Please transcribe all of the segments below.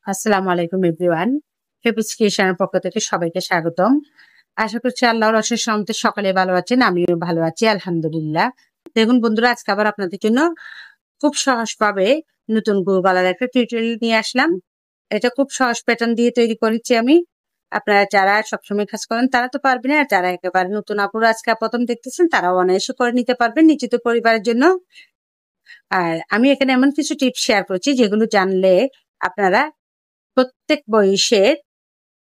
আসসালামু আলাইকুম everyone. Fabrics ক্রিয়েশনের পক্ষ থেকে সবাইকে স্বাগতম। আশা করছি আল্লাহর অশেষ রহমতে সকলে ভালো আছেন, আমিও ভালো আছি আলহামদুলিল্লাহ। দেখুন বন্ধুরা, আজকে আবার আপনাদের জন্য খুব সহজভাবে নতুন গলার একটা টিউটোরিয়াল নিয়ে আসলাম। এটা খুব সহজ প্যাটার্ন দিয়ে তৈরি করেছি আমি। আপনারা যারা সবসময় কাজ করেন তারা তো পারবেন, আর যারা একেবারে নতুন আপুরা আজকে প্রথম দেখতেছেন তারাও অনায়াসে করে নিতে পারবেন নিজের পরিবারের জন্য। আর আমি এখানে এমন কিছু টিপস শেয়ার করছি যেগুলো জানলে আপনারা প্রত্যেক বয়সের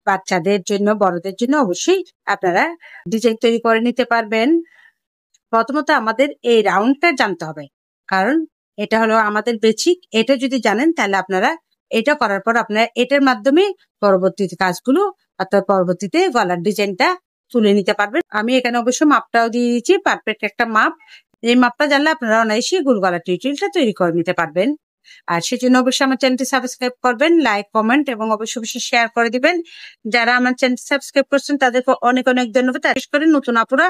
বাচ্চাদের জন্য, বড়দের জন্য অবশ্যই আপনারা ডিজাইন তৈরি করে নিতে পারবেন। প্রথমত আমাদের এই রাউন্ডটা জানতে হবে, কারণ এটা হলো আমাদের বেসিক। এটা যদি জানেন তাহলে আপনারা এটা করার পর আপনারা এটার মাধ্যমে পরবর্তীতে কাজগুলো অর্থাৎ পরবর্তীতে গলার ডিজাইনটা তুলে নিতে পারবেন। আমি এখানে অবশ্য মাপটাও দিয়ে দিয়েছি, পারফেক্ট একটা মাপ। এই মাপটা জানলে আপনারা অনায়াসই গোল গলার টিউটোরিয়ালটা তৈরি করে নিতে পারবেন। আর সেজন্য অবশ্যই আমার চ্যানেলটি সাবস্ক্রাইব করবেন, লাইক কমেন্ট এবং অবশ্যই শেয়ার করে দিবেন। যারা আমার চ্যানেলটি সাবস্ক্রাইব করছেন তাদেরকে অনেক অনেক ধন্যবাদ। বিশেষ করে নতুন আপুরা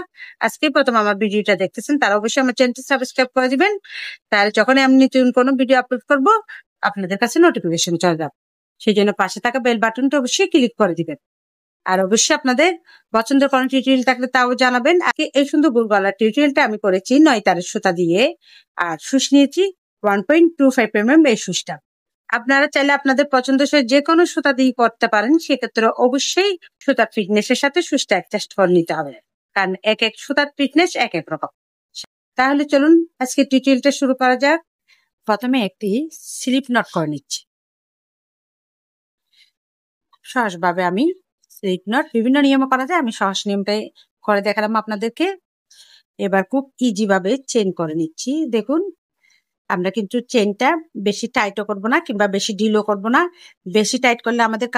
আজকে প্রথম আমার ভিডিওটা দেখতেছেন তারা অবশ্যই আমার চ্যানেলটি সাবস্ক্রাইব করে দিবেন। তাহলে যখন আমি নতুন কোনো ভিডিও আপলোড করব আপনাদের কাছে নোটিফিকেশন চলে যাবে। সেই জন্য পাশে থাকা বেল বাটনটা অবশ্যই ক্লিক করে দিবেন। আর অবশ্যই আপনাদের পছন্দের কোনো টিউটোরিয়াল থাকলে তাও জানাবেন। আজকে এই সুন্দর গোল গলার টিউটোরিয়ালটা আমি করেছি 9 তারের সুতা দিয়ে, আর সুস নিয়েছি 1.25 mm এই সুসটা। আপনারা চাইলে আপনাদের পছন্দের যে কোনো সুতা দিয়ে করতে পারেন, সেক্ষেত্রে অবশ্যই সুতার ফিটনেসের সাথে সুসটা অ্যাডজাস্ট করে নিতে হবে, কারণ এক এক সুতার ফিটনেস এক এক রকম। তাহলে চলুন আজকে টিউটোরিয়ালটা শুরু করা যাক। প্রথমে একটি স্লিপ নট করে নিচ্ছি। সহজভাবে আমি স্লিপ নট বিভিন্ন নিয়মে করা যায়, আমি সহজ নিয়মটাই করে দেখালাম আপনাদেরকে। এবার খুব ইজি ভাবে চেন করে নিচ্ছি। দেখুন, আমরা কিন্তু চেনটা বেশি টাইটও করব না কিংবা বেশি ঢিলও করব না। বেশি টাইট করলে আমাদের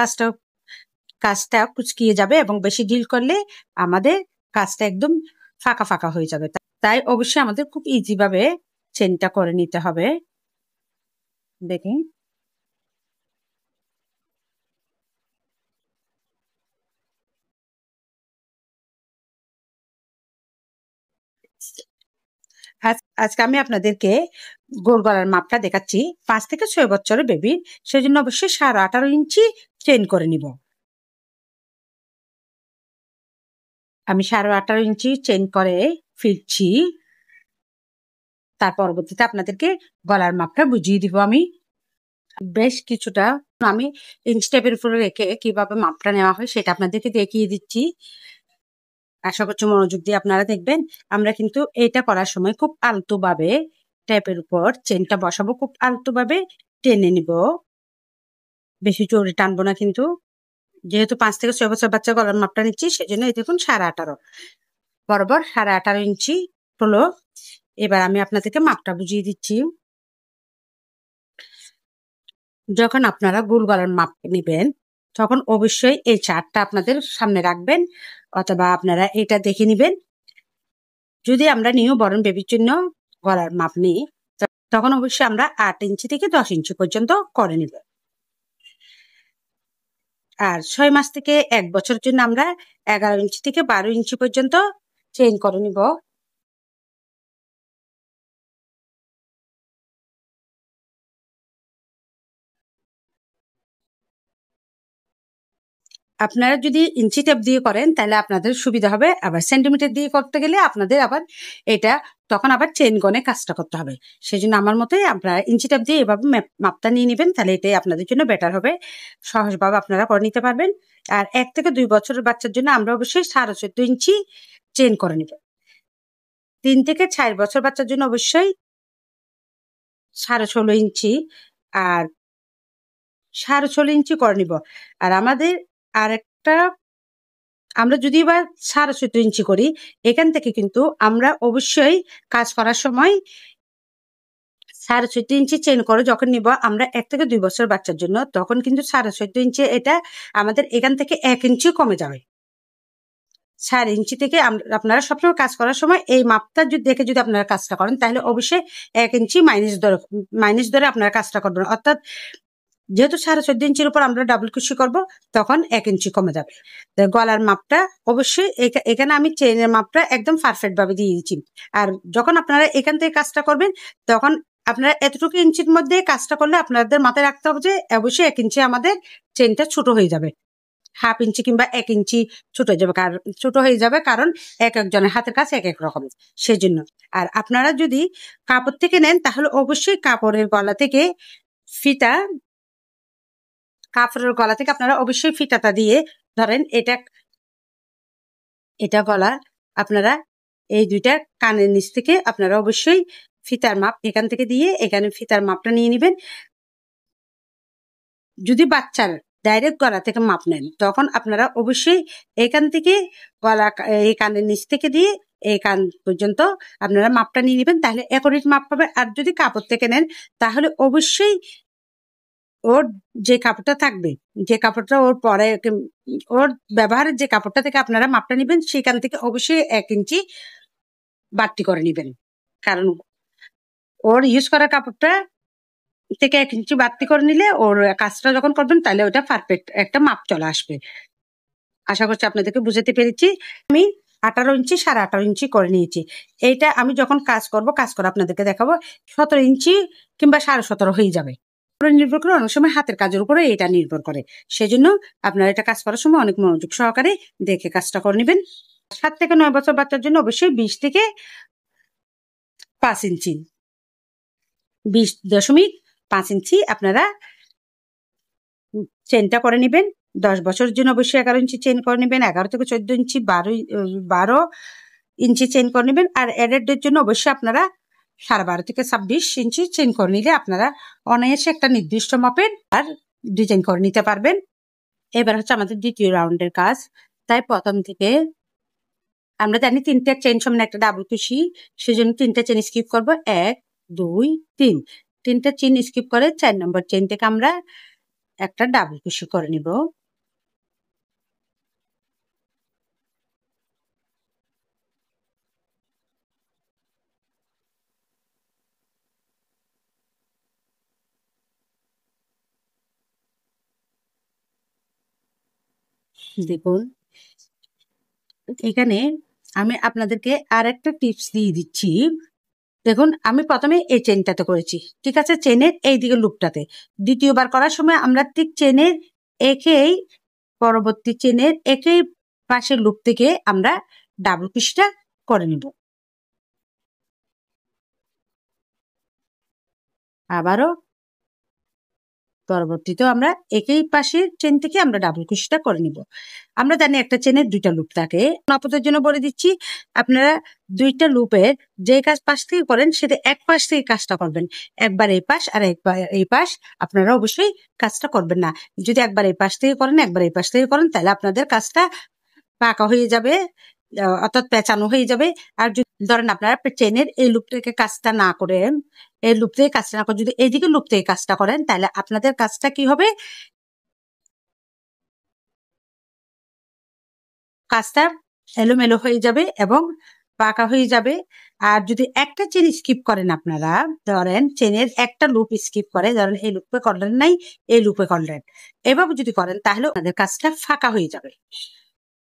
কাজটা কুচকিয়ে যাবে, এবং বেশি ঢিল করলে আমাদের কাজটা একদম ফাঁকা ফাঁকা হয়ে যাবে। তাই অবশ্যই আমাদের খুব ইজি ভাবে চেনটা করে নিতে হবে। দেখুন, আজকে আমি আপনাদেরকে গোল গলার মাপটা দেখাচ্ছি 5 থেকে 6 বছরের বেবির। সেজন্য অবশ্যই 18.5 ইঞ্চি চেন করে নিব। আমি 18.5 ইঞ্চি চেন করে ফিরছি। তার পরবর্তীতে আপনাদেরকে গলার মাপটা বুঝিয়ে দিব। আমি বেশ কিছুটা আমি ইঞ্চি টেপের উপরে রেখে কিভাবে মাপটা নেওয়া হয় সেটা আপনাদেরকে দেখিয়ে দিচ্ছি। আশা করছি মনোযোগ দিয়ে আপনারা দেখবেন। আমরা কিন্তু এটা করার সময় খুব আলতো ভাবে টেপের উপর চেনটা বসাবো, খুব আলতো ভাবে টেনে নিব, বেশি জোরে টানবো না। কিন্তু যেহেতু 5 থেকে 6 বছর বাচ্চা গলার মাপটা নিচ্ছি, সেজন্য এই দেখুন 18.5 বরাবর 18.5 ইঞ্চি হলো। এবার আমি আপনাদেরকে মাপটা বুঝিয়ে দিচ্ছি। যখন আপনারা গোল গলার মাপ নেবেন তখন অবশ্যই এই চার্টটা আপনাদের সামনে রাখবেন, অথবা আপনারা এটা দেখে নেবেন। যদি আমরা নিউ বর্ন বেবির জন্য গলার মাপ নিই তখন অবশ্যই আমরা 8 ইঞ্চি থেকে 10 ইঞ্চি পর্যন্ত করে নেব। আর 6 মাস থেকে 1 বছরের জন্য আমরা 11 ইঞ্চি থেকে 12 ইঞ্চি পর্যন্ত চেইন করে নিব। আপনারা যদি ইঞ্চি টেপ দিয়ে করেন তাহলে আপনাদের সুবিধা হবে, আবার সেন্টিমিটার দিয়ে করতে গেলে আপনাদের আবার এটা তখন আবার চেন গনে কাজটা করতে হবে। সেই জন্য আমার মতে আপনারা ইঞ্চি টেপ দিয়ে এভাবে মাপটা নিয়ে নেবেন, তাহলে এটাই আপনাদের জন্য বেটার হবে। সহজভাবে আপনারা করে নিতে পারবেন। আর 1 থেকে 2 বছরের বাচ্চার জন্য আমরা অবশ্যই 14.5 ইঞ্চি চেন করে নেব। 3 থেকে 4 বছর বাচ্চার জন্য অবশ্যই 16.5 ইঞ্চি আর 16.5 ইঞ্চি করে নিব। আর আমাদের আরেকটা, আমরা যদি এবার 14.5 ইঞ্চি করি, এখান থেকে কিন্তু আমরা অবশ্যই কাজ করার সময় 14.5 ইঞ্চি চেন করে যখন নিব আমরা 1 থেকে 2 বছর বাচ্চার জন্য, তখন কিন্তু 14.5 ইঞ্চি এটা আমাদের এখান থেকে 1 ইঞ্চি কমে যাবে। 4 ইঞ্চি থেকে আপনারা সবসময় কাজ করার সময় এই মাপটা যদি দেখে যদি আপনারা কাজটা করেন তাহলে অবশ্যই 1 ইঞ্চি মাইনাস ধরে আপনারা কাজটা করবেন। অর্থাৎ যেহেতু 14.5 ইঞ্চির উপর আমরা ডাবল কুশি করব, তখন 1 ইঞ্চি কমে যাবে। গলার মাপটা অবশ্যই এখানে আমি চেনের মাপটা একদম পারফেক্ট ভাবে দিয়ে দিচ্ছি। আর যখন আপনারা এখান থেকে কাজটা করবেন তখন আপনারা এতটুকু ইঞ্চির মধ্যে কাজটা করলে আপনাদের মাথায় রাখতে হবে যে অবশ্যই 1 ইঞ্চি আমাদের চেনটা ছোট হয়ে যাবে, 1/2 ইঞ্চি কিংবা 1 ইঞ্চি ছোট হয়ে যাবে, কারণ এক একজনের হাতের কাছে এক এক রকম, সেজন্য। আর আপনারা যদি কাপড় থেকে নেন তাহলে অবশ্যই কাপড়ের গলা থেকে আপনারা অবশ্যই ফিতাটা দিয়ে ধরেন, এটা গলা, আপনারা এই দুইটা কানের নিচ থেকে আপনারা অবশ্যই ফিতার মাপ এখান থেকে দিয়ে এখানে ফিতার মাপটা নিয়ে নেবেন। যদি বাচ্চার ডাইরেক্ট গলা থেকে মাপ নেন তখন আপনারা অবশ্যই এখান থেকে এই কানের নিচ থেকে দিয়ে এই কান পর্যন্ত আপনারা মাপটা নিয়ে নেবেন, তাহলে অ্যাকুরেট মাপ পাবে। আর যদি কাপড় থেকে নেন তাহলে অবশ্যই ওর যে কাপড়টা থাকবে, যে কাপড়টা ওর পরে ওর ব্যবহারের যে কাপড়টা থেকে আপনারা মাপটা নেবেন সেখান থেকে অবশ্যই 1 ইঞ্চি বাড়তি করে নেবেন, কারণ ওর ইউজ করা কাপড়টা থেকে 1 ইঞ্চি বাড়তি করে নিলে ওর কাজটা যখন করবেন তাহলে ওটা পারফেক্ট একটা মাপ চলে আসবে। আশা করছি আপনাদেরকে বুঝাতে পেরেছি। আমি 18 ইঞ্চি 18.5 ইঞ্চি করে নিয়েছি। এইটা আমি যখন কাজ করে আপনাদেরকে দেখাবো 17 ইঞ্চি কিংবা 17.5 হয়ে যাবে। নির্ভর করে, অনেক সময় হাতের কাজের উপরে এটা নির্ভর করে, সেজন্য আপনারা এটা কাজ করার সময় অনেক মনোযোগ সহকারে দেখে কাজটা করে নেবেন। 7 থেকে 9 বছর বাচ্চার জন্য অবশ্যই 20 থেকে 5 ইঞ্চি 20.5 ইঞ্চি আপনারা চেনটা করে নেবেন। 10 বছরের জন্য অবশ্যই 11 ইঞ্চি চেন করে নেবেন, 11 থেকে 14 ইঞ্চি 12 ইঞ্চি চেন করে নেবেন। আর অ্যাডাল্টদের জন্য অবশ্যই আপনারা 12.5 থেকে 26 ইঞ্চি চেন করে নিলে আপনারা অনায়াসে একটা নির্দিষ্ট মাপের আর ডিজাইন করে নিতে পারবেন। এবার হচ্ছে আমাদের দ্বিতীয় রাউন্ডের কাজ। তাই প্রথম থেকে আমরা জানি 3টা চেন সমান একটা ডাবল কুশি, সেজন্য 3টা চেন স্কিপ করবো। 1 2 3, 3টা চেন স্কিপ করে 4 নম্বর চেন থেকে আমরা একটা ডাবল কুশি করে নিব। দেখুন এখানে আমি আপনাদেরকে আর একটা টিপস দিয়ে দিচ্ছি। দেখুন আমি প্রথমে এই চেনটাতে করেছি, ঠিক আছে, চেনের এই দিকে লুপটাতে। দ্বিতীয়বার করার সময় আমরা ঠিক চেনের পরবর্তী চেনের একই পাশের লুপ থেকে আমরা ডাবল কুশিটা করে নিব। আবারও পরবর্তীতেও আমরা একই পাশের চেন থেকে আমরা ডাবল কুশিটা করে নিব। আমরা জানি একটা চেনের 2টা লুপ থাকে। আপনাদের জন্য বলে দিচ্ছি, আপনারা 2টা লুপের যে কাজ পাশ থেকে করেন সেটা এক পাশ থেকে কাজটা করবেন, একবার এই পাশ আর একবার এই পাশ আপনারা অবশ্যই কাজটা করবেন না। যদি একবার এই পাশ থেকে করেন একবার এই পাশ থেকে করেন তাহলে আপনাদের কাজটা পাকা হয়ে যাবে, অর্থাৎ পেঁচানো হয়ে যাবে। আর যদি ধরেন আপনারা চেনের এই লুপ থেকে কাজটা না করেন, এই লুপ থেকে কাজটা না করে যদি এইদিকে লুপ থেকে কাজটা করেন তাহলে আপনাদের কাজটা কি হবে, কাজটা এলোমেলো হয়ে যাবে এবং পাকা হয়ে যাবে। আর যদি একটা চেন স্কিপ করেন, আপনারা ধরেন চেনের একটা লুপ স্কিপ করে, ধরেন এই লুপে করলেন নাই এই লুপে করলেন, এভাবে যদি করেন তাহলে আপনাদের কাজটা ফাঁকা হয়ে যাবে।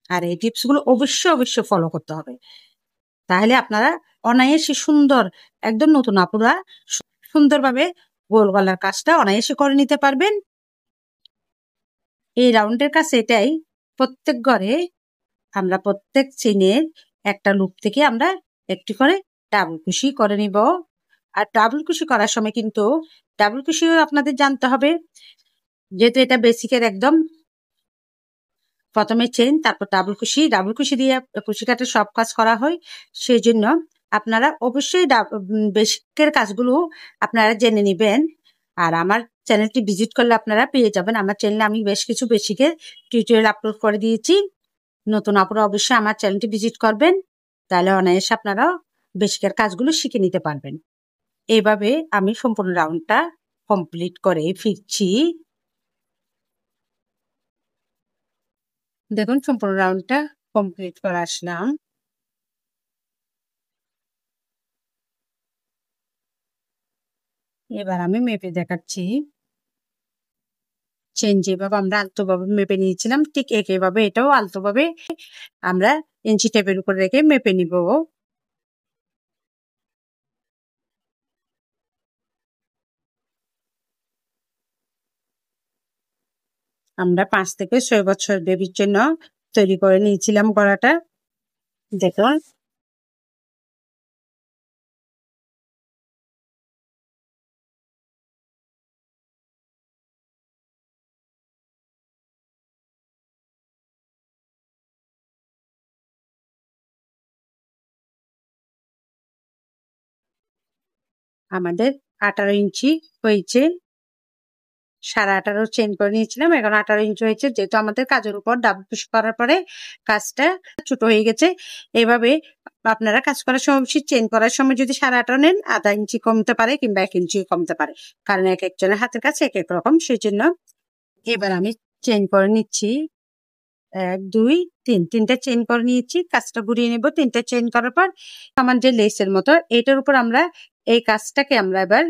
আর এই টিপস গুলো অবশ্যই ফলো করতে হবে, তাহলে আপনারা অনায়াসে সুন্দর একদম নতুন আপুরা সুন্দরভাবে গোল গলার কাজটা অনায়াসে করে নিতে পারবেন। এই রাউন্ডের কাজ এটাই, প্রত্যেক ঘরে আমরা প্রত্যেক চেনের একটা লুপ থেকে আমরা একটি করে ডাবল কুশি করে নিব। আর ডাবল কুশি করার সময় কিন্তু ডাবল কুশিও আপনাদের জানতে হবে, যেহেতু এটা বেসিকের একদম প্রথমে চেন তারপর ডাবল কুশি দিয়ে কুশি কাটে সব কাজ করা হয়। সেই জন্য আপনারা অবশ্যই বেসিকের কাজগুলো আপনারা জেনে নেবেন। আর আমার চ্যানেলটি ভিজিট করলে আপনারা পেয়ে যাবেন, আমার চ্যানেলে আমি বেশ কিছু বেসিকের টিউটোরিয়াল আপলোড করে দিয়েছি। নতুন আপুরা অবশ্যই আমার চ্যানেলটি ভিজিট করবেন, তাহলে অনায়াসে আপনারা বেসিকের কাজগুলো শিখে নিতে পারবেন। এইভাবে আমি সম্পূর্ণ রাউন্ডটা কমপ্লিট করে ফিরছি। দেখুন সম্পূর্ণ রাউন্ডটা কমপ্লিট করে আসলাম। এবার আমি মেপে দেখাচ্ছি। চেন যেভাবে আমরা আলতোভাবে মেপে নিয়েছিলাম ঠিক একইভাবে এটাও আলতোভাবে আমরা ইঞ্চি টেপের উপর রেখে মেপে নিব। আমরা 5 থেকে 6 বছর বেবির জন্য তৈরি করে নিয়েছিলাম গলাটা। দেখুন আমাদের 18 ইঞ্চি হয়েছে। 18.5 চেন করে নিয়েছিলাম, এখন 18 ইঞ্চি হয়েছে। যেহেতু আমাদের কাজের উপর ডাবল কুশি করার পরে কাজটা ছোট হয়ে গেছে, এভাবে আপনারা কাজ করার সময় চেন করার সময় যদি 18.5 নেন, আধা ইঞ্চি কমতে পারে কিংবা 1 ইঞ্চি কমতে পারে, কারণ এক একজনের হাতের কাছে এক এক রকম। সেই জন্য এবার আমি চেন করে নিচ্ছি। 1 2 3 তিনটা চেন করে নিয়েছি। কাজটা ঘুরিয়ে নেব। 3টা চেন করার পর আমার যে লেসের মতো এটার উপর আমরা এই কাজটাকে আমরা এবার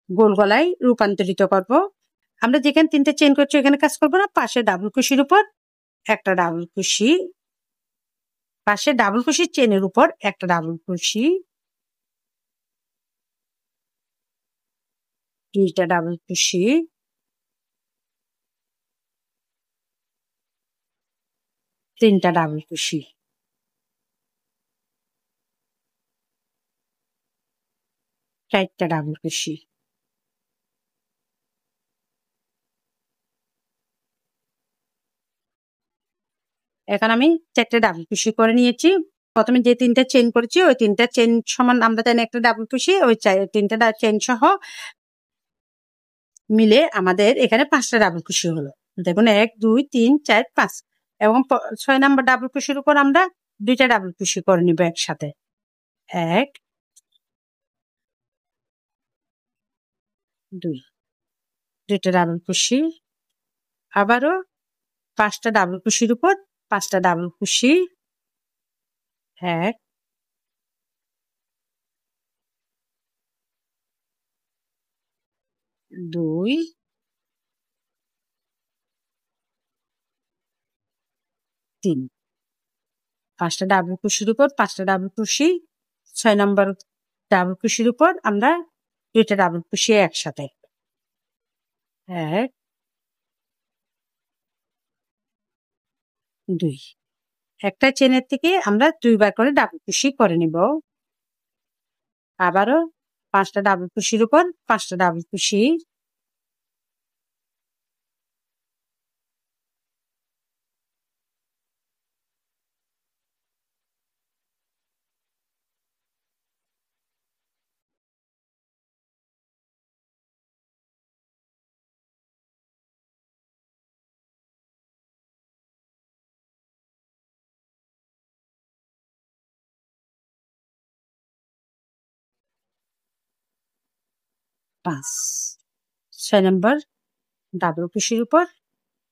গোল গলায় রূপান্তরিত করব। আমরা যেখানে 3টা চেন করছি এখানে কাজ করবো না, পাশে ডাবল কুশির উপর একটা ডাবল কুশি, পাশে ডাবল কুশির চেনের উপর একটা ডাবল কুশি, 2টা ডাবল কুশি, 3টা ডাবল কুশি, 4টা ডাবল কুশি, এখন আমি 4টে ডাবল কুশি করে নিয়েছি। প্রথমে যে 3টা চেন করেছি ওই 3টা চেন সমান আমরা তাই একটা ডাবল কুশি, ওই 3টা চেন সহ মিলে আমাদের এখানে 5টা ডাবল কুশি হলো। দেখুন 1 2 3 4 5 এবং 6 নাম্বার ডাবল কুশির উপর আমরা 2টা ডাবল কুশি করে নিব একসাথে। 1 2, 2টা ডাবল কুশি, আবারও 5টা ডাবল কুশির উপর 5টা ডাবল কুশি, 1 2 3, 5টা ডাবল কুশির উপর 5টা ডাবল কুশি, 6 নাম্বার ডাবল কুশির উপর আমরা 2টা ডাবল কুশি একসাথে। 1 2, একটা চেনের থেকে আমরা 2 বার করে ডাবল কুশি করে নিব। আবারও 5টা ডাবল কুশির উপর 5টা ডাবল কুশি, 5 6 নাম্বার ডাবল কুশির উপর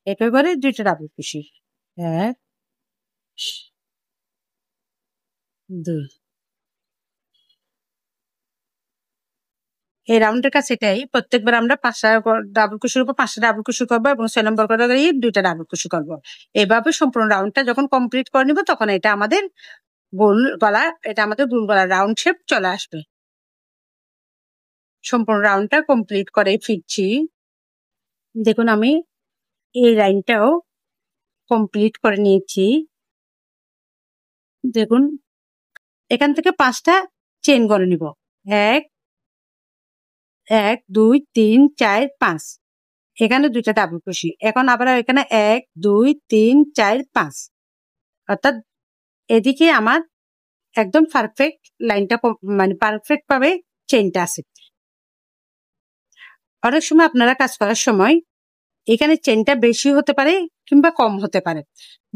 একেবারে 2টা ডাবল কুশি, 1 2। এই রাউন্ডের কাছে এটাই, প্রত্যেকবার আমরা 5টা ডাবল কুশির উপর 5টা ডাবল কুশি করবো এবং 6 নম্বর করে 2টা ডাবল কুশি করবো। এভাবে সম্পূর্ণ রাউন্ডটা যখন কমপ্লিট করে নিব তখন এটা আমাদের গোল গলা, এটা আমাদের গোল গলা রাউন্ড শেপ চলে আসবে। সম্পূর্ণ রাউন্ডটা কমপ্লিট করে ফিরছি। দেখুন আমি এই লাইনটাও কমপ্লিট করে নিয়েছি। দেখুন এখান থেকে 5টা চেন করে নিব। 1 1 2 3 4 5, এখানে 2টা ডাবল কুশি। এখন আবার এখানে 1 2 3 4 5, অর্থাৎ এদিকে আমার একদম পারফেক্ট লাইনটা মানে পারফেক্ট ভাবে চেনটা আছে। অনেক সময় আপনারা কাজ করার সময় এখানে চেনটা বেশি হতে পারে কিংবা কম হতে পারে।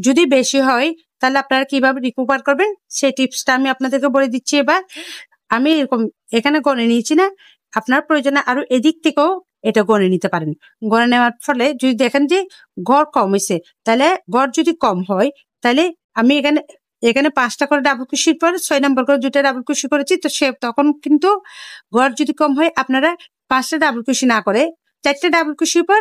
যদি বেশি হয় তাহলে আপনারা কিভাবে রিকভার করবেন সেই টিপসটা আমি আপনাদেরকে বলে দিচ্ছি। এবার আমি এরকম এখানে গণে নিয়েছি না, আপনার প্রয়োজনে আরো এদিক থেকেও এটা গণে নিতে পারেন। গণে নেওয়ার ফলে যদি দেখেন যে গড় কম হয়েছে, তাহলে গড় যদি কম হয় তাহলে আমি এখানে এখানে 5টা করে ডাবল কুশির পর 6 নম্বর করে 2টা ডাবল কুশি করেছি, তো সে তখন কিন্তু গড় যদি কম হয় আপনারা 5টা ডাবল কুশি না করে 4টে ডাবল কুশির পর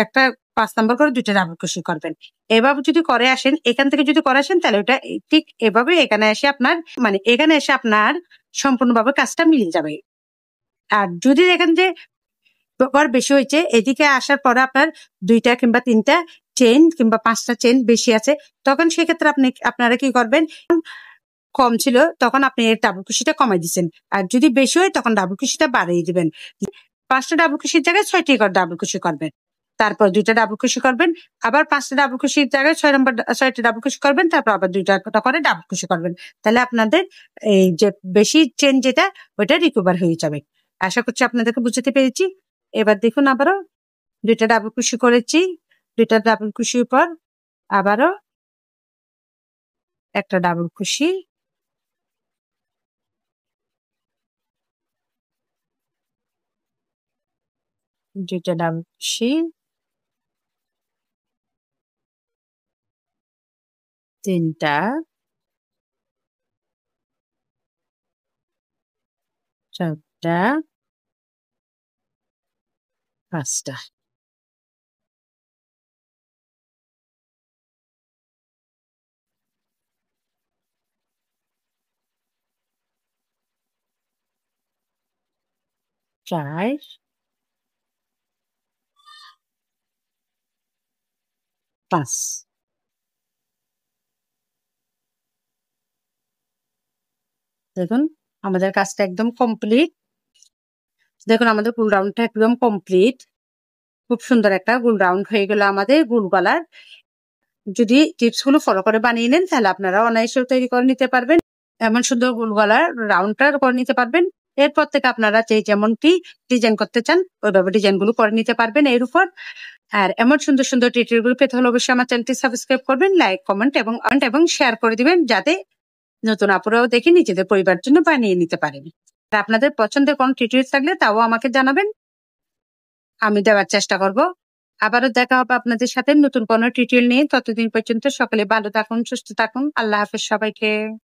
একটা 5 নম্বর করে 2টা ডাবল কুশি করবেন। এভাবে যদি করে আসেন, এখান থেকে যদি করে আসেন তাহলে ওটা ঠিক এভাবে এখানে এসে আপনার মানে এখানে এসে আপনার সম্পূর্ণভাবে কাজটা মিলে যাবে। আর যদি দেখেন যে বেশি হয়েছে, এদিকে আসার পরে আপনার 2টা কিংবা 3টা চেন কিংবা 5টা চেন বেশি আছে, তখন সেক্ষেত্রে আপনারা কি করবেন, কম ছিল তখন আপনি ডাবল কুশিটা কমাই দিচ্ছেন, আর যদি বেশি হয় তখন ডাবল কুশিটা বাড়িয়ে দিবেন। 5টা ডাবল কুশির জায়গায় 6টি ডাবল কুশি করবেন, তারপর 2টা ডাবল কুশি করবেন, আবার 5টা ডাবল কুশির জায়গায় 6টি ডাবল কুশি করবেন, তারপর আবার 2টা করে ডাবল কুশি করবেন। তাহলে আপনাদের এই যে বেশি চেন যেটা ওইটা রিকভার হয়ে যাবে। আশা করছি আপনাদেরকে বুঝতে পেরেছি। এবার দেখুন আবারও 2টা ডাবল কুশি করেছি, 2টা ডাবল কুশির পর আবারও একটা ডাবল কুশি, 2টা ডাবল কুশি, 3টা, 4টা, 5টা। চার, 5। দেখুন আমাদের কাজটা একদম কমপ্লিট। দেখুন আমাদের গোল রাউন্ডটা একদম কমপ্লিট। খুব সুন্দর একটা গোল রাউন্ড হয়ে গেল আমাদের গোল গলার। যদি টিপস গুলো ফলো করে বানিয়ে নেন তাহলে আপনারা অনায়াসে তৈরি করে নিতে পারবেন, এমন সুন্দর গোল গলার রাউন্ডটা করে নিতে পারবেন। এরপর থেকে আপনারা যে যেমনটি ডিজাইন করতে চান ওইভাবে ডিজাইন গুলো করে নিতে পারবেন এর উপর। আর এমন সুন্দর সুন্দর টিউটোরিয়াল গুলো পেতে হলে অবশ্যই আমার চ্যানেলটি সাবস্ক্রাইব করবেন, লাইক কমেন্ট এবং শেয়ার করে দিবেন, যাতে নতুন আপুরাও দেখে নিজেদের পরিবারের জন্য বানিয়ে নিতে পারেন। আর আপনাদের পছন্দের কোন টিউটোরিয়াল থাকলে তাও আমাকে জানাবেন, আমি দেওয়ার চেষ্টা করব। আবারও দেখা হবে আপনাদের সাথে নতুন কোনো টিউটোরিয়াল নিয়ে। ততদিন পর্যন্ত সকলে ভালো থাকুন, সুস্থ থাকুন। আল্লাহ হাফেজ সবাইকে।